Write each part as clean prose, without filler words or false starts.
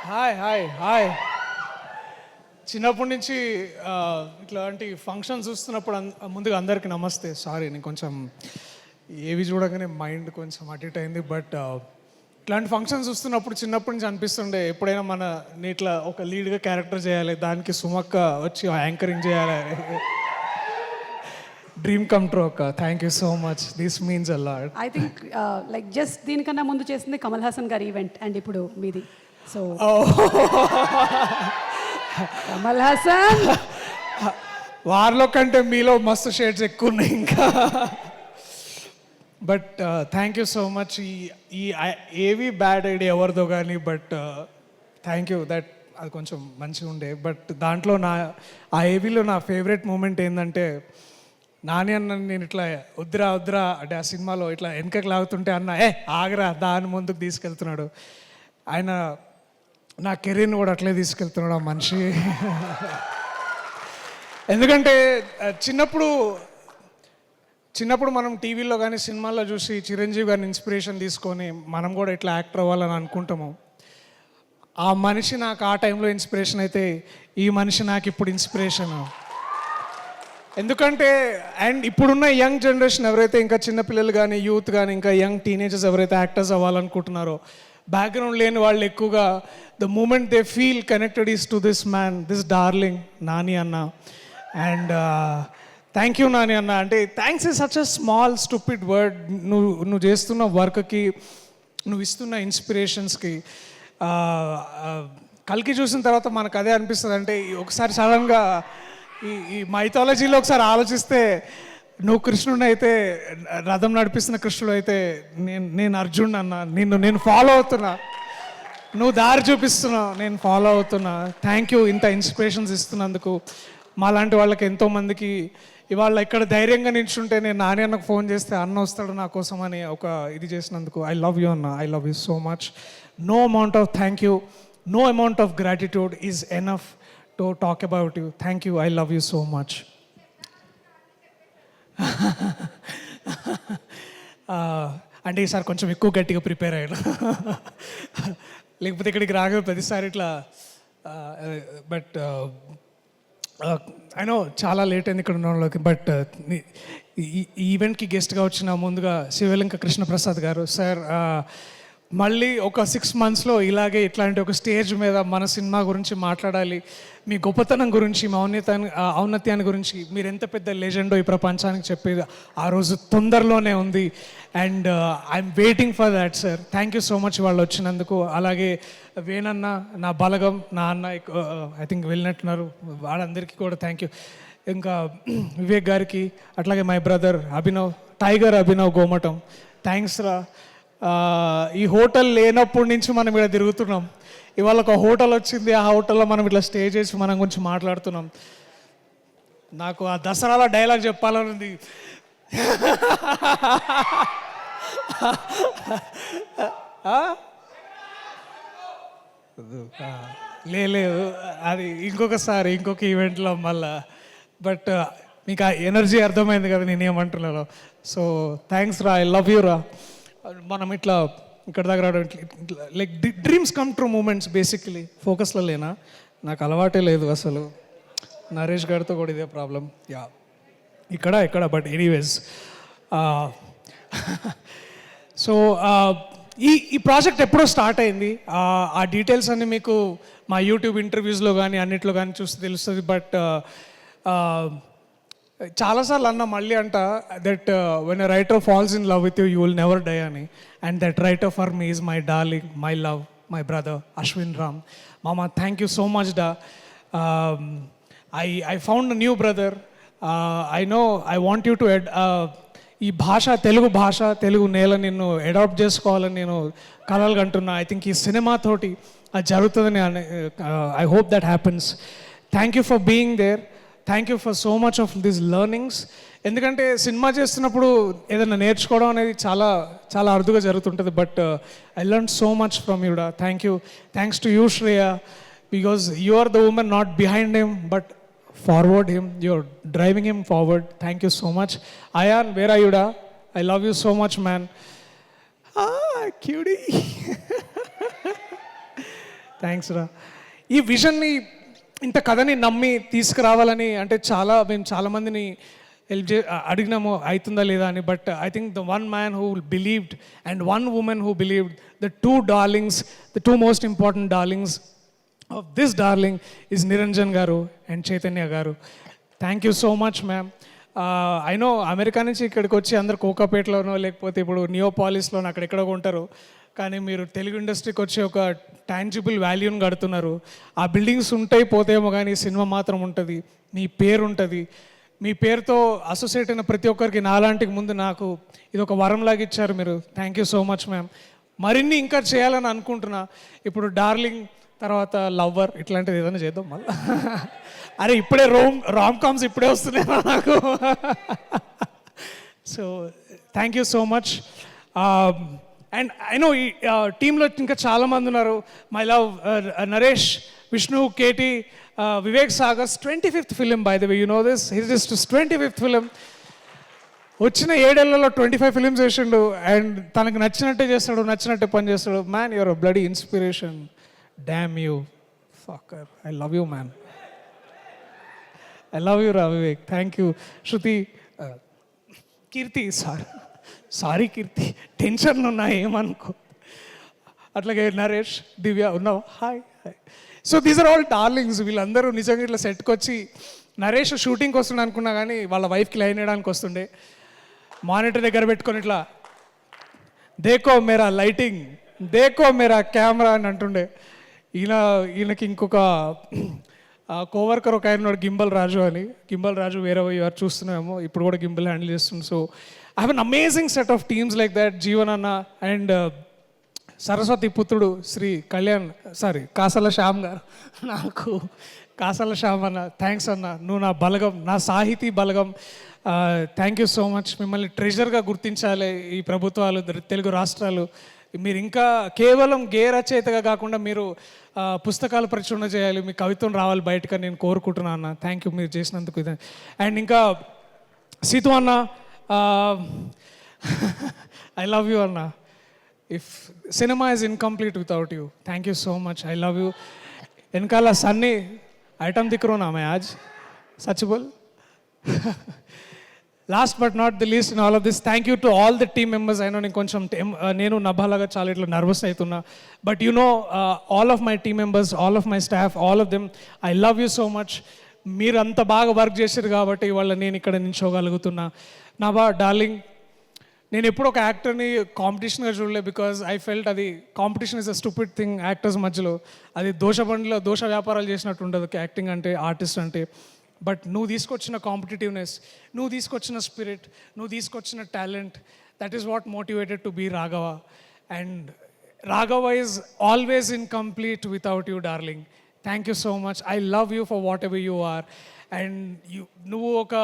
Hi hi hi. చిన్నప్పటి నుంచి ఇట్లాంటి ఫంక్షన్స్ చూస్తున్నప్పుడు ముందుగా అందరికీ నమస్తే. సారీ, నేను కొంచెం ఏవి చూడగానే మైండ్ కొంచెం అటు ఇటు అయింది. బట్ ఇట్లాంటి ఫంక్షన్స్ చూస్తున్నప్పుడు చిన్నప్పటి నుంచి అనిపిస్తుండే ఎప్పుడైనా నేను ఇట్లా ఒక లీడ్గా క్యారెక్టర్ చేయాలి, దానికి సుమక్క వచ్చి యాంకరింగ్ చేయాలి. డ్రీమ్ కమ్ ట్రూ అక్క. Thank you so much. This means a lot. I think like just దీనికన్నా ముందు చేసింది కమల్ హాసన్ గారి ఈవెంట్ అండ్ ఇప్పుడు మీది. సో కమల్ హాసన్ వారిలో కంటే మీలో మస్తు షేడ్స్ ఎక్కువ ఉన్నాయి ఇంకా. But thank you so much. ఈ ఏవి బ్యాడ్ ఐడియా ఎవరిదో కానీ, బట్ థ్యాంక్ యూ దట్ అది కొంచెం మంచిగా ఉండే. బట్ దాంట్లో ఆ ఏవీలో నా ఫేవరెట్ మూమెంట్ ఏంటంటే, నాని అన్న నేను ఇట్లా వద్దురా వద్దురా అంటే ఆ సినిమాలో ఇట్లా వెనకకి లాగుతుంటే అన్న ఆగరా దాని ముందుకు తీసుకెళ్తున్నాడు. ఆయన నా కెరీర్ని కూడా అట్లే తీసుకెళ్తున్నాడు ఆ మనిషి. ఎందుకంటే చిన్నప్పుడు మనం టీవీలో కానీ సినిమాల్లో చూసి చిరంజీవి గారిని ఇన్స్పిరేషన్ తీసుకొని మనం కూడా ఇట్లా యాక్టర్ అవ్వాలని అనుకుంటాము. ఆ మనిషి నాకు ఆ టైంలో ఇన్స్పిరేషన్ అయితే, ఈ మనిషి నాకు ఇప్పుడు ఇన్స్పిరేషన్. ఎందుకంటే అండ్ ఇప్పుడున్న యంగ్ జనరేషన్ ఎవరైతే ఇంకా చిన్నపిల్లలు కానీ యూత్ కానీ ఇంకా యంగ్ టీనేజర్స్ ఎవరైతే యాక్టర్స్ అవ్వాలనుకుంటున్నారో, బ్యాక్గ్రౌండ్ లేని వాళ్ళు ఎక్కువగా the moment they feel connected is to this man, this darling Nani అన్న. అండ్ థ్యాంక్ యూ నాని అన్న. అంటే thanks is such a small stupid word. నువ్వు చేస్తున్న వర్క్కి, నువ్వు ఇస్తున్న ఇన్స్పిరేషన్స్కి. కల్కి చూసిన తర్వాత మనకు అదే అనిపిస్తుంది. అంటే ఒకసారి సడన్గా ఈ మైథాలజీలో ఒకసారి ఆలోచిస్తే, నువ్వు కృష్ణుడు అయితే, రథం నడిపిస్తున్న కృష్ణుడు అయితే, నేను అర్జున్ అన్న. నేను ఫాలో అవుతున్నా, నువ్వు దారి చూపిస్తున్నావు, నేను ఫాలో అవుతున్నా. థ్యాంక్ యూ ఇంత ఇన్స్పిరేషన్స్ ఇస్తున్నందుకు. మాలాంటి వాళ్ళకి ఎంతోమందికి ఇవాళ ఇక్కడ ధైర్యంగా నిల్చుంటే, నేను నాని అన్నకు ఫోన్ చేస్తే అన్న వస్తాడు నా కోసం అని ఒక ఇది చేసినందుకు ఐ లవ్ యూ అన్న. I love you so much. No amount of thank you, no amount of gratitude is enough to talk about you. Thank you. I love you so much. అంటే ఈసారి కొంచెం ఎక్కువ గట్టిగా ప్రిపేర్ అయ్యాను. లేకపోతే ఇక్కడికి రాగా ప్రతిసారి ఇట్లా. బట్ ఐ నో చాలా లేట్ అయింది ఇక్కడ ఉన్న వాళ్ళకి. బట్ ఈ ఈవెంట్కి గెస్ట్గా వచ్చిన ముందుగా శివలింక కృష్ణప్రసాద్ గారు సార్, మళ్ళీ ఒక 6 monthsలో ఇలాగే ఇట్లాంటి ఒక స్టేజ్ మీద మన సినిమా గురించి మాట్లాడాలి, మీ గొప్పతనం గురించి, మీ ఔన్నత్యాన్ని గురించి, మీరు ఎంత పెద్ద లెజెండో ఈ ప్రపంచానికి చెప్పేది ఆ రోజు తొందరలోనే ఉంది. And I'm waiting for that sir. Thank you so much వాళ్ళు వచ్చినందుకు. అలాగే వేణన్న, నా బలగం, నా అన్న ఐ థింక్ వెళ్ళినట్టున్నారు, వాళ్ళందరికీ కూడా థ్యాంక్ యూ. ఇంకా వివేక్ గారికి, అట్లాగే my brother Abhinav, tiger Abhinav Gomatam, thanks రా. ఈ హోటల్ లేనప్పటి నుంచి మనం ఇక్కడ తిరుగుతున్నాం. ఇవాళ ఒక హోటల్ వచ్చింది, ఆ హోటల్లో మనం ఇట్లా స్టే చేసి మనం గురించి మాట్లాడుతున్నాం. నాకు ఆ దసరాలో డైలాగ్ చెప్పాలని ఉంది. లేదు, అది ఇంకొకసారి ఇంకొక ఈవెంట్లో మళ్ళా. బట్ మీకు ఆ ఎనర్జీ అర్థమైంది కదా నేనేమంటున్నాను. సో థ్యాంక్స్ రా. ఐ లవ్ యూ రా. మనం ఇట్లా ఇక్కడ దగ్గర like dreams come true moments. Basically ఫోకస్లో లేనా, నాకు అలవాటే లేదు అసలు. నరేష్ గారితో కూడా ఇదే ప్రాబ్లం. యా ఇక్కడ బట్ ఎనీవేస్. సో ఈ ప్రాజెక్ట్ ఎప్పుడో స్టార్ట్ అయింది. ఆ డీటెయిల్స్ అన్నీ మీకు మా యూట్యూబ్ ఇంటర్వ్యూస్లో కానీ అన్నిట్లో కానీ చూస్తే తెలుస్తుంది. బట్ చాలాసార్లు అన్న మళ్ళీ అంట that when a writer falls in love with you, you will never die అని. And that writer for me is my darling, my love, my brother Ashwin Ram. మామ థ్యాంక్ యూ సో మచ్ డా. I found new brother. I know I want you to ఈ భాష, తెలుగు భాష, తెలుగు నేల నిన్ను adapt చేసుకోవాలని నేను కలలు కంటున్నా. ఐ థింక్ ఈ సినిమాతోటి అది జరుగుతుందని I hope that happens. Thank you for being there. Thank you for so much of this learnings. ఎందుకంటే సినిమా చేస్తున్నప్పుడు ఏదైనా నేర్చుకోవడం అనేది చాలా చాలా అరుదుగా జరుగుతుంటుంది. But I learn so much from యూడా. Thank you. Thanks to you Shreya, because you are the women not behind him but forward him. You are driving him forward. Thank you so much. Ayan, where are యూడా? I love you so much man. QD. Thanks రా. ఈ విజన్ని ఇంత కథని నమ్మి తీసుకురావాలని అంటే మేము చాలామందిని హెల్ప్ అడిగినాము అవుతుందా లేదా అని. But I think the one man who believed and one women who believed the two most important darlings of this darling is Niranjan గారు అండ్ చైతన్య గారు. Thank you so much ma'am. I know America నుంచి ఇక్కడికి వచ్చి అందరు కోకాపేటలోనో లేకపోతే ఇప్పుడు నియోపాలిస్లోనో అక్కడెక్కడో ఉంటారు, కానీ మీరు తెలుగు ఇండస్ట్రీకి వచ్చి ఒక టాంజిబుల్ వాల్యూని కడుతున్నారు. ఆ బిల్డింగ్స్ ఉంటాయి పోతేమో కానీ సినిమా మాత్రం ఉంటుంది, మీ పేరు ఉంటుంది. మీ పేరుతో అసోసియేట్ అయిన ప్రతి ఒక్కరికి నాలాంటికి ముందు నాకు ఇది ఒక వరంలాగా ఇచ్చారు మీరు. Thank you so much ma'am. మరిన్ని ఇంకా చేయాలని అనుకుంటున్నా. ఇప్పుడు డార్లింగ్ తర్వాత లవ్వర్ ఇట్లాంటిది ఏదైనా చేద్దాం మళ్ళీ. అరే ఇప్పుడే రామ్ కామ్స్ ఇప్పుడే వస్తున్నాయి నాకు. So thank you so much. And I know ఈ టీంలో ఇంకా చాలామంది ఉన్నారు. My love Naresh, Vishnu, KT, Vivek Sagar's 25th film by the way, you know this. His 25th film. వచ్చిన 7 ఏళ్లలో 25 ఫిలిమ్స్ చేసిండు అండ్ తనకు నచ్చినట్టే చేస్తాడు, నచ్చినట్టే పని చేస్తాడు. Man your a bloody inspiration. Damn you fucker. I love you man. I love you రా Vivek. Thank you. Shruti, Keerthi, sorry Keerthi, టెన్షన్లు ఉన్నాయి ఏమనుకో. అట్లాగే నరేష్, దివ్య ఉన్నావా? Hi hi. So these are all darlings. వీళ్ళందరూ నిజంగా ఇట్లా సెట్కి వచ్చి, నరేష్ షూటింగ్కి వస్తుండే అనుకున్నా కానీ వాళ్ళ వైఫ్కి లైన్ వేయడానికి వస్తుండే. మానిటర్ దగ్గర పెట్టుకొని ఇట్లా దేకో మేరా లైటింగ్, దేకో మేరా కెమెరా అని అంటుండే. ఈయనకి ఇంకొక కోవర్కర్ ఒక ఆయన గింబల్ రాజు అని. గింబల్ రాజు వేరే వారు చూస్తున్నామేమో, ఇప్పుడు కూడా గింబల్ హ్యాండిల్ చేస్తుంది. So I have an amazing set of teams like that. Jeevan అన్న అండ్ సరస్వతి పుత్రుడు శ్రీ కాసల శ్యామ్ గారు. నాకు కాసల శ్యామ్ అన్న, థ్యాంక్స్ అన్న, నువ్వు నా బలగం, నా సాహితీ బలగం. Thank you so much. మిమ్మల్ని ట్రెజర్గా గుర్తించాలి ఈ ప్రభుత్వాలు, తెలుగు రాష్ట్రాలు. మీరు ఇంకా కేవలం రచయితగా కాకుండా మీరు పుస్తకాలు ప్రచురణ చేయాలి, మీ కవిత్వం రావాలి బయటకు నేను కోరుకుంటున్నాను అన్న. థ్యాంక్ యూ మీరు చేసినందుకు. ఇది అండ్ ఇంకా సీతు అన్న, ఐ లవ్ యూ అన్న. If cinema is incomplete without you. Thank you so much. I love you. వెనకాల సన్నీ ఐటమ్ దిక్కు నా మే ఆజ్ సచ్ బోల్. Last but not the least in all of this, thank you to all the team members. అయినా నేను కొంచెం నేను నభాలాగా చాలా ఇట్లా నర్వస్ అవుతున్నా. But you know all of my team members, all of my staff, all of them, I love you so much. మీరు అంత బాగా వర్క్ చేశారు కాబట్టి ఇవాళ నేను ఇక్కడ నిల్చోగలుగుతున్నా. నభా డార్లింగ్, నేను ఎప్పుడు ఒక యాక్టర్ని కాంపిటీషన్గా చూడలే. బికాజ్ ఐ ఫెల్ట్ అది competition is a stupid thing actors మధ్యలో. అది దోష వ్యాపారాలు చేసినట్టు ఉండదు యాక్టింగ్ అంటే, ఆర్టిస్ట్ అంటే. బట్ నువ్వు తీసుకొచ్చిన కాంపిటేటివ్నెస్, నువ్వు తీసుకొచ్చిన స్పిరిట్, నువ్వు తీసుకొచ్చిన talent, that is what motivated to be Raghava. And Raghava is always incomplete without you darling. Thank you so much. I love you for whatever you are. And నువ్వు ఒక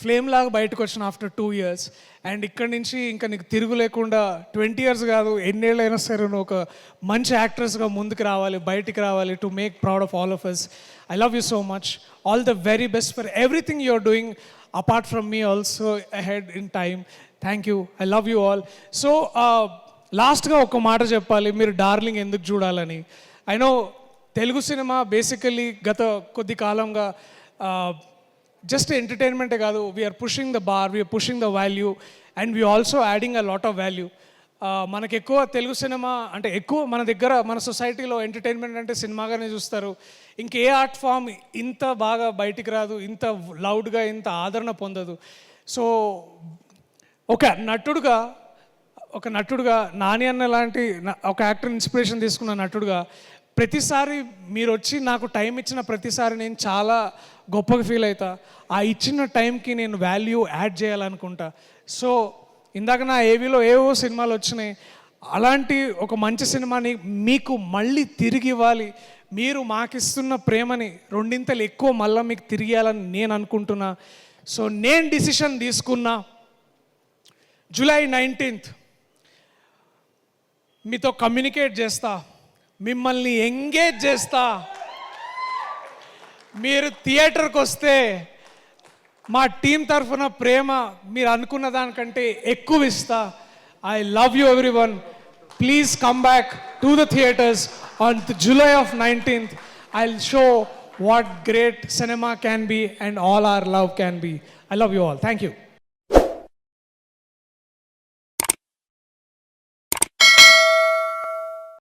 flame లాగా బయటకు వచ్చిన ఆఫ్టర్ 2 years. అండ్ ఇక్కడి నుంచి ఇంకా నీకు తిరుగు లేకుండా 20 years కాదు, ఎన్నేళ్ళైనా సరే నువ్వు ఒక మంచి యాక్ట్రెస్గా ముందుకు రావాలి, బయటికి రావాలి, to make proud of all of us. I love you so much. All the very best for everything you're doing apart from me also ahead in time. Thank you. I love you all. So లాస్ట్గా ఒక మాట చెప్పాలి, మీరు darling ఎందుకు చూడాలని. I know Telugu cinema basically గత కొద్ది కాలంగా జస్ట్ ఎంటర్టైన్మెంటే కాదు, we're pushing the bar, we're pushing the value and we also adding a lot of value. మనకు ఎక్కువ తెలుగు సినిమా అంటే ఎక్కువ మన దగ్గర మన సొసైటీలో ఎంటర్టైన్మెంట్ అంటే సినిమాగానే చూస్తారు. ఇంకే ఆర్ట్ ఫామ్ ఇంత బాగా బయటికి రాదు, ఇంత లౌడ్గా, ఇంత ఆదరణ పొందదు. సో ఒక నటుడుగా నాని అన్న లాంటి ఒక యాక్టర్ ఇన్స్పిరేషన్ తీసుకున్న నటుడుగా ప్రతిసారి మీరు వచ్చి నాకు టైం ఇచ్చిన ప్రతిసారి నేను చాలా గొప్పగా ఫీల్ అవుతా. ఆ ఇచ్చిన టైంకి నేను వాల్యూ యాడ్ చేయాలనుకుంటా. సో ఇందాక నా ఏవీలో ఏవో సినిమాలు వచ్చినాయి, అలాంటి ఒక మంచి సినిమాని మీకు మళ్ళీ తిరిగి ఇవ్వాలి. మీరు మాకిస్తున్న ప్రేమని 2 ఇంతలు ఎక్కువ మళ్ళీ మీకు తిరిగేయాలని నేను అనుకుంటున్నా. సో నేను డిసిషన్ తీసుకున్నా, July 19th మీతో కమ్యూనికేట్ చేస్తా, మిమ్మల్ని ఎంగేజ్ చేస్తా. మీరు థియేటర్కి వస్తే మా టీం తరఫున ప్రేమ మీరు అనుకున్న దానికంటే ఎక్కువ ఇస్తా. I love you everyone. Please come back to the theatres on the July of 19th, I'll show what great cinema can be and all our love can be. I love you all. Thank you.